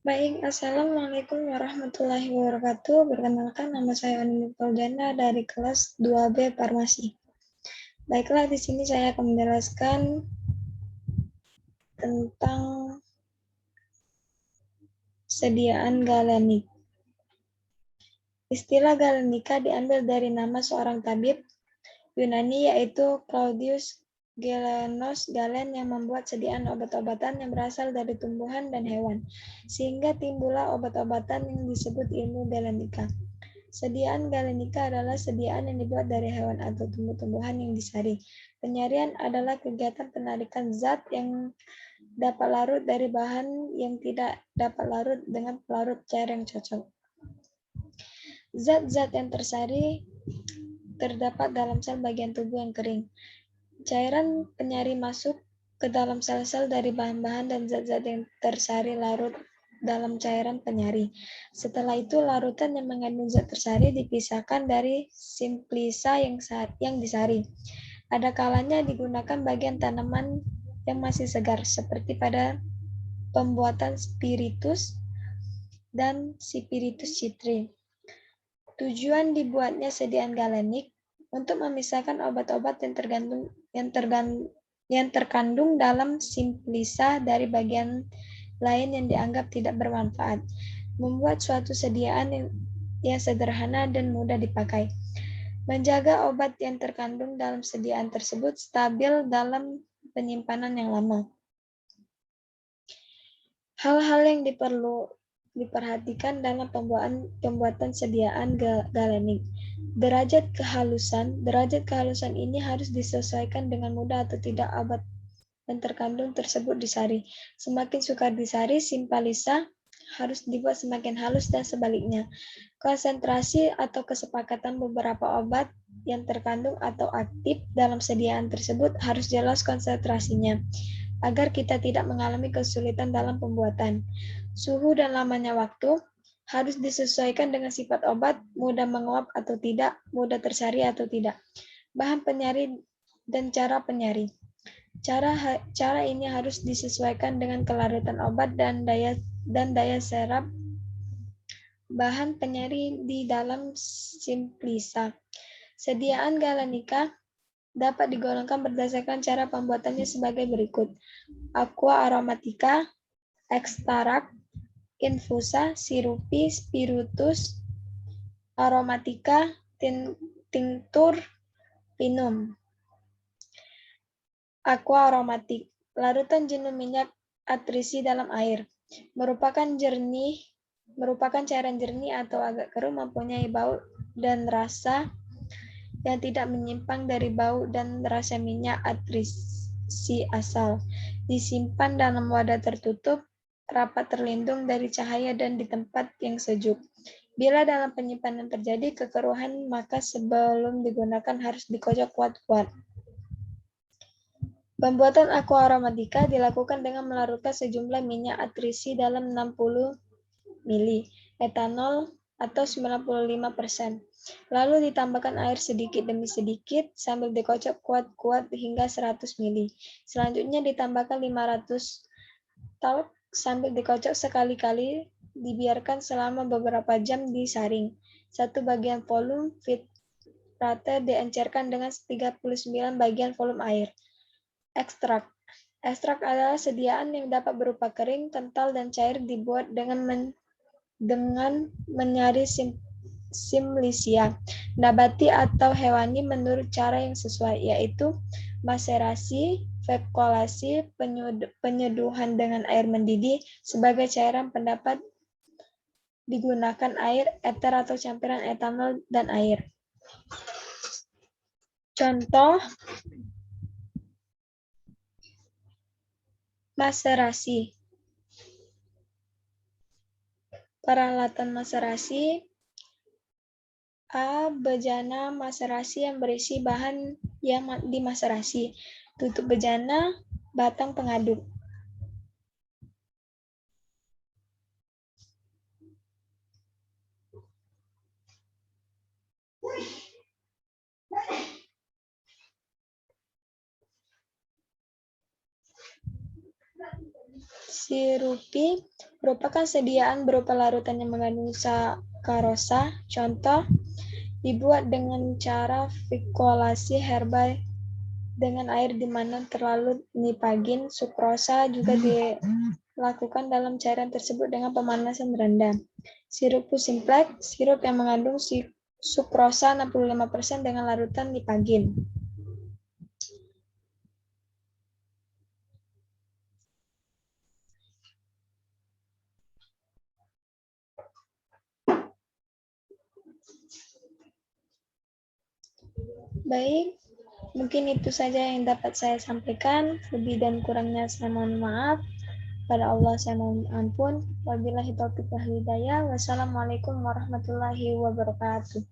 Baik, Assalamualaikum warahmatullahi wabarakatuh. Perkenalkan, nama saya Anindya Fauzana dari kelas 2B Farmasi. Baiklah, di sini saya akan menjelaskan tentang sediaan galenik. Istilah galenika diambil dari nama seorang tabib Yunani yaitu Claudius Galenos Galen yang membuat sediaan obat-obatan yang berasal dari tumbuhan dan hewan, sehingga timbullah obat-obatan yang disebut ilmu galenika. Sediaan galenika adalah sediaan yang dibuat dari hewan atau tumbuh-tumbuhan yang disaring. Penyarian adalah kegiatan penarikan zat yang dapat larut dari bahan yang tidak dapat larut dengan pelarut cair yang cocok. Zat-zat yang tersari terdapat dalam sel bagian tubuh yang kering. Cairan penyari masuk ke dalam sel-sel dari bahan-bahan dan zat-zat yang tersari larut dalam cairan penyari. Setelah itu, larutan yang mengandung zat tersari dipisahkan dari simplisa yang disari. Ada kalanya digunakan bagian tanaman yang masih segar, seperti pada pembuatan spiritus dan spiritus citri. Tujuan dibuatnya sediaan galenik untuk memisahkan obat-obat yang terkandung dalam simplisa dari bagian lain yang dianggap tidak bermanfaat, membuat suatu sediaan yang sederhana dan mudah dipakai, menjaga obat yang terkandung dalam sediaan tersebut stabil dalam penyimpanan yang lama. Hal-hal yang diperhatikan dalam pembuatan sediaan galenik. Derajat kehalusan ini harus disesuaikan dengan mudah atau tidak obat yang terkandung tersebut disari. Semakin sukar disari, simpalisa harus dibuat semakin halus dan sebaliknya. Konsentrasi atau kesepakatan beberapa obat yang terkandung atau aktif dalam sediaan tersebut harus jelas konsentrasinya, agar kita tidak mengalami kesulitan dalam pembuatan. Suhu dan lamanya waktu harus disesuaikan dengan sifat obat, mudah menguap atau tidak, mudah tersari atau tidak. Bahan penyari dan cara penyari. Cara ini harus disesuaikan dengan kelarutan obat dan daya serap bahan penyari di dalam simplisa. Sediaan galenika dapat digolongkan berdasarkan cara pembuatannya sebagai berikut: aqua aromatica, ekstrak, infusa, sirupi, spiritus, aromatica, tinctur, pinum. Aqua aromatik, larutan jenuh minyak atrisi dalam air, merupakan cairan jernih atau agak keruh, mempunyai bau dan rasa yang tidak menyimpang dari bau dan rasa minyak atrisi asal. Disimpan dalam wadah tertutup, rapat terlindung dari cahaya dan di tempat yang sejuk. Bila dalam penyimpanan terjadi kekeruhan, maka sebelum digunakan harus dikocok kuat-kuat. Pembuatan aqua aromatica dilakukan dengan melarutkan sejumlah minyak atrisi dalam 60 ml etanol atau 95%. Lalu ditambahkan air sedikit demi sedikit sambil dikocok kuat-kuat hingga 100 ml. Selanjutnya ditambahkan 500 talk sambil dikocok sekali-kali, dibiarkan selama beberapa jam disaring. Satu bagian volume filtrate diencerkan dengan 39 bagian volume air. Ekstrak. Ekstrak adalah sediaan yang dapat berupa kering, kental, dan cair dibuat dengan menyari simlisia nabati atau hewani menurut cara yang sesuai, yaitu maserasi, fekolasi, penyeduhan dengan air mendidih. Sebagai cairan pendapat digunakan air, eter atau campuran etanol dan air. Contoh maserasi. Peralatan maserasi: A. Bejana maserasi yang berisi bahan yang dimaserasi. Tutup bejana, batang pengaduk. Sirupi, merupakan sediaan berupa larutan yang mengandung sakarosa. Contoh, dibuat dengan cara vikolasi herbal dengan air di mana terlalu nipagin. Sukrosa juga dilakukan dalam cairan tersebut dengan pemanasan rendah. Sirup simplex, sirup yang mengandung sukrosa 65% dengan larutan nipagin. Baik, mungkin itu saja yang dapat saya sampaikan. Lebih dan kurangnya saya mohon maaf. Pada Allah saya mohon ampun. Wabillahi taufiq wal hidayah. Wassalamualaikum warahmatullahi wabarakatuh.